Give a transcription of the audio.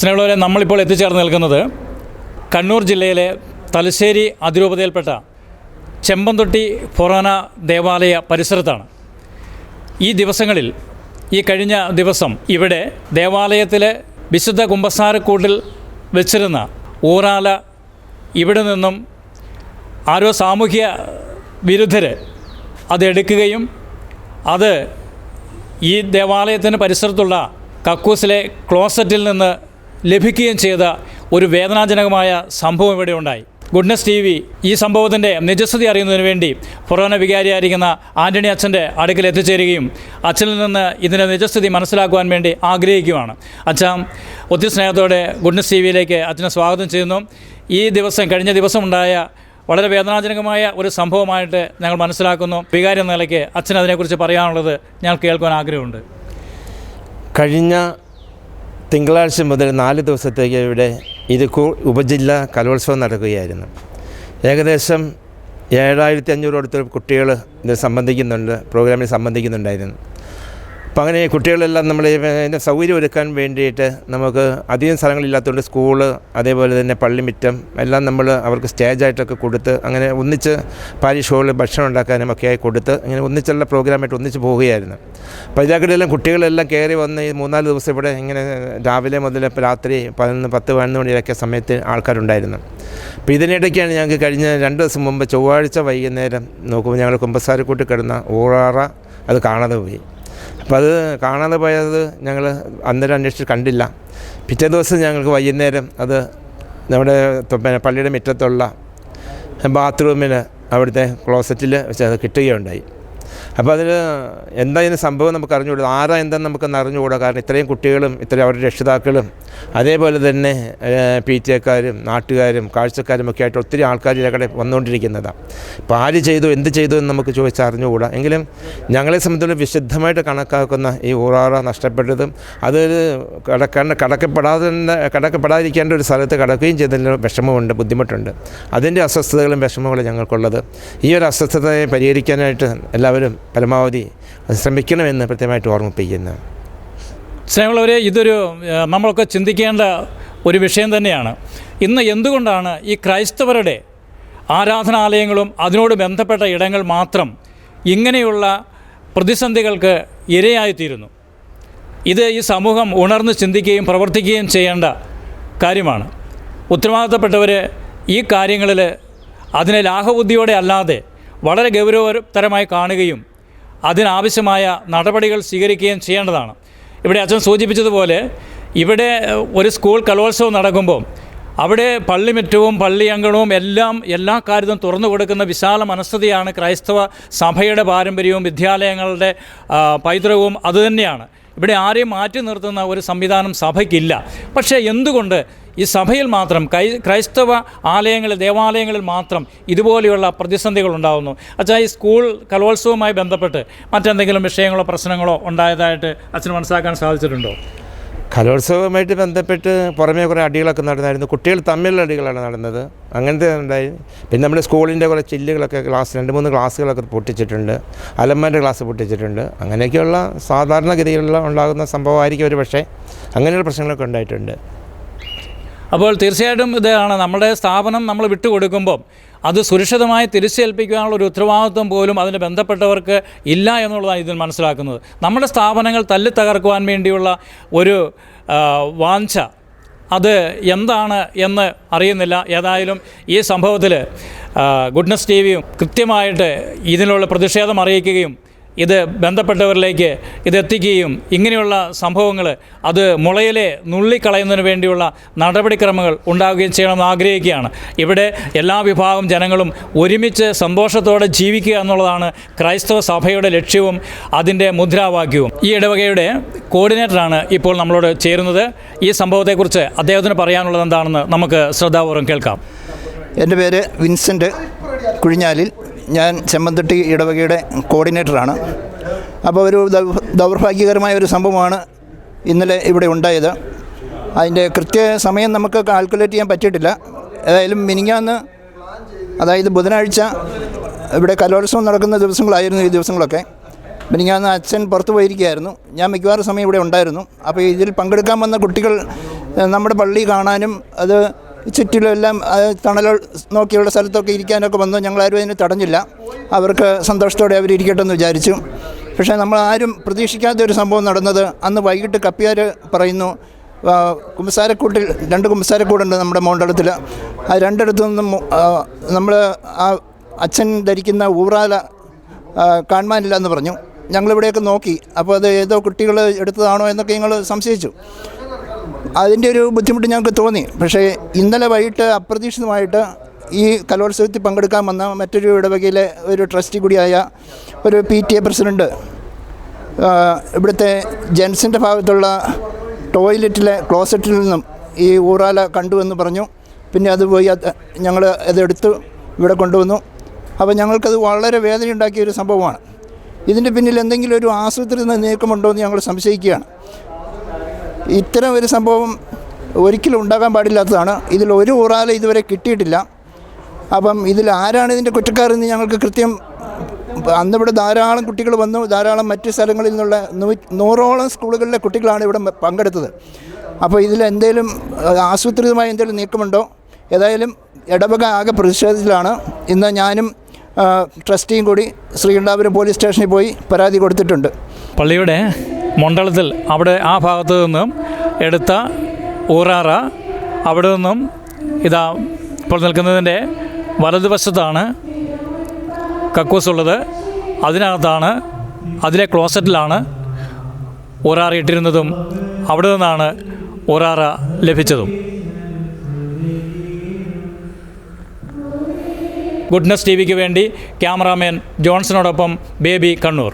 സ്നേഹമുള്ളവരെ, നമ്മളിപ്പോൾ എത്തിച്ചേർന്ന് നിൽക്കുന്നത് കണ്ണൂർ ജില്ലയിലെ തലശ്ശേരി അതിരൂപതയിൽപ്പെട്ട ചെമ്പന്തൊട്ടി ഫൊറാന ദേവാലയ പരിസരത്താണ്. ഈ ദിവസങ്ങളിൽ, ഈ കഴിഞ്ഞ ദിവസം ഇവിടെ ദേവാലയത്തിലെ വിശുദ്ധ കുമ്പസാരക്കൂട്ടിൽ വെച്ചിരുന്ന ഊറാല ഇവിടെ നിന്നും ആരോ സാമൂഹ്യ വിരുദ്ധർ അതെടുക്കുകയും അത് ഈ ദേവാലയത്തിന് പരിസരത്തുള്ള കക്കൂസിലെ ക്ലോസറ്റിൽ നിന്ന് ലഭിക്കുകയും ചെയ്ത ഒരു വേദനാജനകമായ സംഭവം ഇവിടെ ഉണ്ടായി. ഗുഡ്നസ് TV ഈ സംഭവത്തിൻ്റെ നിജസ്ഥിതി അറിയുന്നതിന് വേണ്ടി ഫൊറോന വികാരിയായിരിക്കുന്ന ആൻ്റണി അച്ഛൻ്റെ അടുക്കൽ എത്തിച്ചേരുകയും അച്ഛനിൽ നിന്ന് ഇതിൻ്റെ നിജസ്ഥിതി മനസ്സിലാക്കുവാൻ വേണ്ടി ആഗ്രഹിക്കുകയാണ്. അച്ഛൻ ഒത്തിരി സ്നേഹത്തോടെ ഗുഡ്നസ് TVയിലേക്ക് അച്ഛനെ സ്വാഗതം ചെയ്യുന്നു. ഈ ദിവസം, കഴിഞ്ഞ ദിവസമുണ്ടായ വളരെ വേദനാജനകമായ ഒരു സംഭവമായിട്ട് ഞങ്ങൾ മനസ്സിലാക്കുന്നു. വികാരി എന്ന നിലയ്ക്ക് അച്ഛൻ അതിനെക്കുറിച്ച് പറയാനുള്ളത് ഞങ്ങൾ കേൾക്കുവാൻ ആഗ്രഹമുണ്ട്. കഴിഞ്ഞ തിങ്കളാഴ്ച മുതൽ 4 ദിവസത്തേക്ക് ഇവിടെ ഇരിക്കൂർ ഉപജില്ല കലോത്സവം നടക്കുകയായിരുന്നു. ഏകദേശം 7500 അടുത്ത് കുട്ടികൾ ഇതിൽ സംബന്ധിക്കുന്നുണ്ട്, പ്രോഗ്രാമിൽ സംബന്ധിക്കുന്നുണ്ടായിരുന്നു. അപ്പം അങ്ങനെ കുട്ടികളെല്ലാം നമ്മൾ ഇതിൻ്റെ സൗകര്യം ഒരുക്കാൻ വേണ്ടിയിട്ട് നമുക്ക് അധികം സ്ഥലങ്ങളില്ലാത്തതുകൊണ്ട് സ്കൂള്, അതേപോലെ തന്നെ പള്ളിമുറ്റം എല്ലാം നമ്മൾ അവർക്ക് സ്റ്റേജായിട്ടൊക്കെ കൊടുത്ത് അങ്ങനെ ഒന്നിച്ച് പാരിഷ് ഹോളിൽ ഭക്ഷണം ഉണ്ടാക്കാനും ഒക്കെ ആയി കൊടുത്ത് അങ്ങനെ ഒന്നിച്ചുള്ള പ്രോഗ്രാമായിട്ട് ഒന്നിച്ച് പോവുകയായിരുന്നു. അപ്പോൾ ഇതിനെല്ലാം കുട്ടികളെല്ലാം കയറി വന്ന് ഈ 3-4 ദിവസം ഇവിടെ ഇങ്ങനെ രാവിലെ മുതൽ രാത്രി 10-11 മണിയൊക്കെ സമയത്ത് ആൾക്കാരുണ്ടായിരുന്നു. അപ്പോൾ ഇതിനിടയ്ക്കാണ് ഞങ്ങൾക്ക് കഴിഞ്ഞ 2 ദിവസം മുമ്പ് ചൊവ്വാഴ്ച വൈകുന്നേരം നോക്കുമ്പോൾ ഞങ്ങൾ കുമ്പസാരക്കൂട്ടിൽ കിടന്ന ഊറാറ അത് കാണാതെ പോയി. അപ്പോൾ അത് കാണാതെ പോയത് ഞങ്ങൾ അന്നേരം അന്വേഷിച്ച് കണ്ടില്ല. പിറ്റേ ദിവസം ഞങ്ങൾക്ക് വൈകുന്നേരം അത് നമ്മുടെ പള്ളിയുടെ മുറ്റത്തുള്ള ബാത്റൂമിൽ അവിടുത്തെ ക്ലോസറ്റിൽ വെച്ച് അത് കിട്ടുകയുണ്ടായി. അപ്പോൾ അതിൽ എന്താ ഇതിന് സംഭവം നമുക്ക് അറിഞ്ഞുകൂടാ, ആരാ എന്താണെന്ന് നമുക്കൊന്ന് അറിഞ്ഞുകൂടാ. കാരണം ഇത്രയും കുട്ടികളും ഇത്രയും അവരുടെ രക്ഷിതാക്കളും അതേപോലെ തന്നെ PTA-ക്കാരും നാട്ടുകാരും കാഴ്ചക്കാരും ഒക്കെ ആയിട്ട് ഒത്തിരി ആൾക്കാർ ഇതിലൂടെ വന്നുകൊണ്ടിരിക്കുന്നതാണ്. അപ്പോൾ ആര് ചെയ്തു, എന്ത് ചെയ്തു എന്ന് നമുക്ക് ചോദിച്ചാൽ അറിഞ്ഞുകൂടാ. എങ്കിലും ഞങ്ങളെ സംബന്ധിച്ചുള്ള വിശുദ്ധമായിട്ട് കണക്കാക്കുന്ന ഈ ഊറാറ നഷ്ടപ്പെട്ടതും അതൊരു കടക്കപ്പെടാതിരിക്കേണ്ട ഒരു സ്ഥലത്ത് കടക്കുകയും ചെയ്തതിൽ വിഷമമുണ്ട്, ബുദ്ധിമുട്ടുണ്ട്. അതിൻ്റെ അസ്വസ്ഥതകളും വിഷമങ്ങളും ഞങ്ങൾക്കുള്ളത്. ഈ ഒരു അസ്വസ്ഥതയെ പരിഹരിക്കാനായിട്ട് എല്ലാവരും പരമാവധി ശ്രമിക്കണമെന്ന് പ്രത്യേകമായിട്ട് ഓർമ്മിപ്പിക്കുന്നു. സ്നേഹമുള്ളവരെ, ഇതൊരു നമ്മളൊക്കെ ചിന്തിക്കേണ്ട ഒരു വിഷയം തന്നെയാണ്. ഇന്ന് എന്തുകൊണ്ടാണ് ഈ ക്രൈസ്തവരുടെ ആരാധനാലയങ്ങളും അതിനോട് ബന്ധപ്പെട്ട ഇടങ്ങൾ മാത്രം ഇങ്ങനെയുള്ള പ്രതിസന്ധികൾക്ക് ഇരയായിത്തീരുന്നു? ഇത് ഈ സമൂഹം ഉണർന്ന് ചിന്തിക്കുകയും പ്രവർത്തിക്കുകയും ചെയ്യേണ്ട കാര്യമാണ്. ഉത്തരവാദിത്തപ്പെട്ടവർ ഈ കാര്യങ്ങളിൽ അതിനെ ലാഘബുദ്ധിയോടെ അല്ലാതെ വളരെ ഗൗരവതരമായി കാണുകയും അതിനാവശ്യമായ നടപടികൾ സ്വീകരിക്കുകയും ചെയ്യേണ്ടതാണ്. ഇവിടെ അച്ഛൻ സൂചിപ്പിച്ചതുപോലെ ഇവിടെ ഒരു സ്കൂൾ കലോത്സവം നടക്കുമ്പോൾ അവിടെ പള്ളിമുറ്റവും പള്ളിയങ്കണവും എല്ലാ കാര്യവും തുറന്നു കൊടുക്കുന്ന വിശാല മനസ്ഥിതിയാണ് ക്രൈസ്തവ സഭയുടെ പാരമ്പര്യവും വിദ്യാലയങ്ങളുടെ പൈതൃകവും അതുതന്നെയാണ്. ഇവിടെ ആരെയും മാറ്റി നിർത്തുന്ന ഒരു സംവിധാനം സഭയ്ക്കില്ല. പക്ഷേ എന്തുകൊണ്ട് ഈ സഭയിൽ മാത്രം ക്രൈസ്തവ ആലയങ്ങളിൽ, ദേവാലയങ്ങളിൽ മാത്രം ഇതുപോലെയുള്ള പ്രതിസന്ധികൾ ഉണ്ടാകുന്നു? അച്ഛാ, ഈ സ്കൂൾ കലോത്സവവുമായി ബന്ധപ്പെട്ട് മറ്റെന്തെങ്കിലും വിഷയങ്ങളോ പ്രശ്നങ്ങളോ ഉണ്ടായതായിട്ട് അച്ഛന് മനസ്സിലാക്കാൻ സാധിച്ചിട്ടുണ്ടോ? കലോത്സവവുമായിട്ട് ബന്ധപ്പെട്ട് പുറമേ കുറേ അടികളൊക്കെ നടന്നായിരുന്നു. കുട്ടികൾ തമ്മിലുള്ള അടികളാണ് നടന്നത്, അങ്ങനത്തെ ഉണ്ടായി. പിന്നെ നമ്മുടെ സ്കൂളിൻ്റെ കുറേ ചില്ലുകളൊക്കെ 2-3 ഗ്ലാസ്സുകളൊക്കെ പൊട്ടിച്ചിട്ടുണ്ട്, അലമാരുടെ ഗ്ലാസ് പൊട്ടിച്ചിട്ടുണ്ട്. അങ്ങനെയൊക്കെയുള്ള സാധാരണഗതിയിലുള്ള ഉണ്ടാകുന്ന സംഭവമായിരിക്കും ഒരു പക്ഷേ. അങ്ങനെയുള്ള പ്രശ്നങ്ങളൊക്കെ ഉണ്ടായിട്ടുണ്ട്. അപ്പോൾ തീർച്ചയായിട്ടും ഇതാണ് നമ്മുടെ സ്ഥാപനം നമ്മൾ വിട്ടുകൊടുക്കുമ്പം അത് സുരക്ഷിതമായി തിരിച്ചേൽപ്പിക്കാനുള്ള ഒരു ഉത്തരവാദിത്വം പോലും അതിന് ബന്ധപ്പെട്ടവർക്ക് ഇല്ല എന്നുള്ളതാണ് ഇതിൽ മനസ്സിലാക്കുന്നത്. നമ്മുടെ സ്ഥാപനങ്ങൾ തല്ലിത്തകർക്കുവാൻ വേണ്ടിയുള്ള ഒരു വാഞ്ച അത് എന്താണ് എന്ന് അറിയുന്നില്ല. ഏതായാലും ഈ സംഭവത്തിൽ ഗുഡ്നസ് TVയും കൃത്യമായിട്ട് ഇതിനുള്ള പ്രതിഷേധം അറിയിക്കുകയും ഇത് ബന്ധപ്പെട്ടവരിലേക്ക് ഇതെത്തിക്കുകയും ഇങ്ങനെയുള്ള സംഭവങ്ങൾ അത് മുളയിലെ നുള്ളിക്കളയുന്നതിന് വേണ്ടിയുള്ള നടപടിക്രമങ്ങൾ ഉണ്ടാവുകയും ചെയ്യണമെന്ന് ആഗ്രഹിക്കുകയാണ്. ഇവിടെ എല്ലാ വിഭാഗം ജനങ്ങളും ഒരുമിച്ച് സന്തോഷത്തോടെ ജീവിക്കുക എന്നുള്ളതാണ് ക്രൈസ്തവ സഭയുടെ ലക്ഷ്യവും അതിൻ്റെ മുദ്രാവാക്യവും. ഈ ഇടവകയുടെ കോർഡിനേറ്ററാണ് ഇപ്പോൾ നമ്മളോട് ചേരുന്നത്. ഈ സംഭവത്തെക്കുറിച്ച് അദ്ദേഹത്തിന് പറയാനുള്ളത് എന്താണെന്ന് നമുക്ക് ശ്രദ്ധാപൂർവ്വം കേൾക്കാം. എൻ്റെ പേര് വിൻസെൻ്റ് കുഴിഞ്ഞാലിൽ. ഞാൻ ചെമ്പന്തൊട്ടി ഇടവകയുടെ കോർഡിനേറ്ററാണ്. അപ്പോൾ ഒരു ദൗർഭാഗ്യകരമായ ഒരു സംഭവമാണ് ഇന്നലെ ഇവിടെ ഉണ്ടായത്. അതിൻ്റെ കൃത്യസമയം നമുക്ക് കാൽക്കുലേറ്റ് ചെയ്യാൻ പറ്റിയിട്ടില്ല. ഏതായാലും മിനിങ്ങാന്ന്, അതായത് ബുധനാഴ്ച ഇവിടെ കലോത്സവം നടക്കുന്ന ദിവസങ്ങളായിരുന്നു ഈ ദിവസങ്ങളൊക്കെ. മിനിങ്ങാന്ന് അച്ഛൻ പുറത്തു പോയിരിക്കുകയായിരുന്നു. ഞാൻ മിക്കവാറും സമയം ഇവിടെ ഉണ്ടായിരുന്നു. അപ്പോൾ ഇതിൽ പങ്കെടുക്കാൻ വന്ന കുട്ടികൾ നമ്മുടെ പള്ളി കാണാനും അത് ചുറ്റിലുമെല്ലാം തണൽ നോക്കിയുള്ള സ്ഥലത്തൊക്കെ ഇരിക്കാനൊക്കെ വന്നു. ഞങ്ങളാരും അതിന് തടഞ്ഞില്ല. അവർക്ക് സന്തോഷത്തോടെ അവരിയ്ക്കട്ടെ എന്ന് വിചാരിച്ചു. പക്ഷേ നമ്മളാരും പ്രതീക്ഷിക്കാത്ത ഒരു സംഭവം നടന്നത് അന്ന് വൈകിട്ട് കപ്പ്യാർ പറയുന്നു, കുമ്പസാരക്കൂട്ടിൽ 2 കുമ്പസാരക്കൂടുണ്ട് നമ്മുടെ മണ്ഡലത്തിൽ. ആ 2 ഇടത്തു നിന്നും നമ്മൾ ആ അച്ഛൻ ധരിക്കുന്ന ഊറാല കാണാനില്ല എന്ന് പറഞ്ഞു. ഞങ്ങളിവിടെയൊക്കെ നോക്കി. അപ്പോൾ അത് ഏതോ കുട്ടികൾ എടുത്തതാണോ എന്നൊക്കെ ഞങ്ങൾ സംശയിച്ചു. അതിൻ്റെ ഒരു ബുദ്ധിമുട്ട് ഞങ്ങൾക്ക് തോന്നി. പക്ഷേ ഇന്നലെ വൈകിട്ട് അപ്രതീക്ഷിതമായിട്ട് ഈ കലോത്സവത്തിൽ പങ്കെടുക്കാൻ വന്ന മറ്റൊരു ഇടവകയിലെ ഒരു ട്രസ്റ്റി കൂടിയായ ഒരു PTA പ്രസിഡൻറ്റ് ഇവിടുത്തെ ജെൻസിൻ്റെ ഭാഗത്തുള്ള ടോയ്ലറ്റിലെ ക്ലോസറ്റിൽ നിന്നും ഈ ഊറാല കണ്ടു എന്ന് പറഞ്ഞു. പിന്നെ അത് പോയി ഞങ്ങൾ അതെടുത്ത് ഇവിടെ കൊണ്ടുവന്നു. അപ്പോൾ ഞങ്ങൾക്കത് വളരെ വേദനയുണ്ടാക്കിയ ഒരു സംഭവമാണ്. ഇതിൻ്റെ പിന്നിൽ എന്തെങ്കിലും ഒരു ആസൂത്രിത നീക്കമുണ്ടോ എന്ന് ഞങ്ങൾ സംശയിക്കുകയാണ്. ഇത്തരം ഒരു സംഭവം ഒരിക്കലും ഉണ്ടാകാൻ പാടില്ലാത്തതാണ്. ഇതിലൊരു ഊറാല ഇതുവരെ കിട്ടിയിട്ടില്ല. അപ്പം ഇതിൽ ആരാണ് ഇതിൻ്റെ കുറ്റക്കാരെന്ന് ഞങ്ങൾക്ക് കൃത്യം. അന്നിവിടെ ധാരാളം കുട്ടികൾ വന്നു. ധാരാളം മറ്റ് സ്ഥലങ്ങളിൽ നിന്നുള്ള 100ഓളം സ്കൂളുകളിലെ കുട്ടികളാണ് ഇവിടെ പങ്കെടുത്തത്. അപ്പോൾ ഇതിലെന്തെങ്കിലും ആസൂത്രിതമായ എന്തെങ്കിലും നീക്കമുണ്ടോ? ഏതായാലും ഇടവക ആകെ പ്രതിഷേധത്തിലാണ്. ഇന്ന് ഞാനും ട്രസ്റ്റിയും കൂടി ശ്രീകണ്ഠാപുരം പോലീസ് സ്റ്റേഷനിൽ പോയി പരാതി കൊടുത്തിട്ടുണ്ട്. പള്ളിയുടെ മണ്ഡലത്തിൽ അവിടെ ആ ഭാഗത്തു നിന്നും എടുത്ത ഊറാറ അവിടെ നിന്നും ഇതാ ഇപ്പോൾ നിൽക്കുന്നതിൻ്റെ വലതുവശത്താണ് കക്കൂസുള്ളത്. അതിനകത്താണ്, അതിലെ ക്ലോസറ്റിലാണ് ഊറാറ ഇട്ടിരുന്നതും അവിടെ നിന്നാണ് ഊറാറ ലഭിച്ചതും. ഗുഡ്നസ് TV ക്ക് വേണ്ടി ക്യാമറാമാൻ ജോൺസണോടൊപ്പം ബേബി, കണ്ണൂർ.